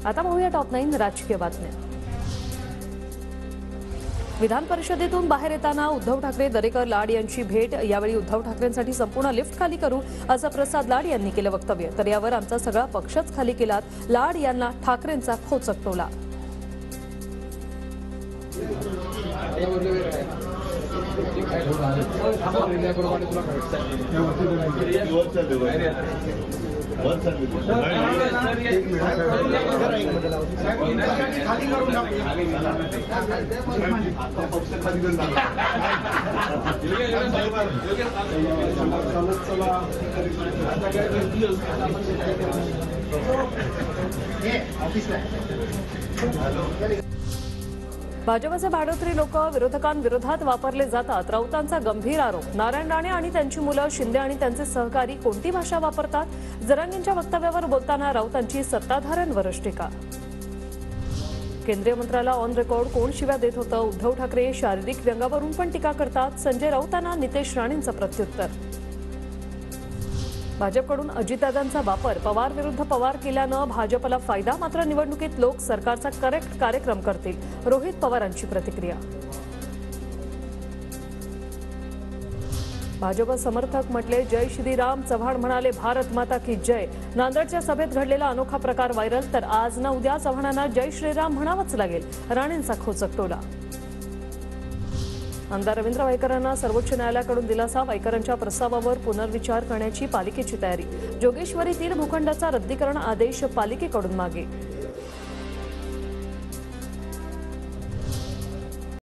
आता पाहूया टॉप 9 राजकीय बातम्या। विधान परिषदेतून बाहेर येताना उद्धव ठाकरे दरेकर लाड यांची भेट। यावेळी उद्धव ठाकरेंसाठी संपूर्ण लिफ्ट खाली करू असं प्रसाद लाड यांनी केलं वक्तव्य। तर यावर आमचा सगळा पक्षच खाली केलात, लाड यांना ठाकरेंचा खोचक टोला। भाजपचे भाडोत्री लोक विरोधकांविरोधात वापरले जातात, राऊतांचा गंभीर आरोप। नारायण राणे आणि त्यांची मुलं, शिंदे आणि त्यांचे सहकारी कोणती भाषा वापरतात? जरांगींच्या वक्तव्यावर बोलताना राऊतांची सत्ताधाऱ्यांवरच टीका। केंद्रीय मंत्र्याला ऑन रेकॉर्ड कोण शिव्या देत होतं? उद्धव ठाकरे शारीरिक व्यंगावरून पण टीका करतात। संजय राऊतांना नितेश राणेंचं प्रत्युत्तर। भाजपकडून अजितदादांचा वापर पवार विरुद्ध पवार केल्यानं भाजपला फायदा, मात्र निवडणुकीत लोक सरकारचा करेक्ट कार्यक्रम करतील, रोहित पवारांची प्रतिक्रिया। भाजप समर्थक म्हटले जय श्रीराम, चव्हाण म्हणाले भारत माता की जय। नांदेडच्या सभेत घडलेला अनोखा प्रकार व्हायरल, तर आज ना उद्या चव्हाणांना जय श्रीराम म्हणावंच लागेल, राणेंचा खोचक टोला। आमदार रवींद्र वायकरांना सर्वोच्च न्यायालयाकडून दिलासा, वायकरांच्या प्रस्तावावर पुनर्विचार करण्याची पालिकेची तयारी। जोगेश्वरीतील भूखंडाचा रद्दीकरण आदेश पालिकेकडून मागे।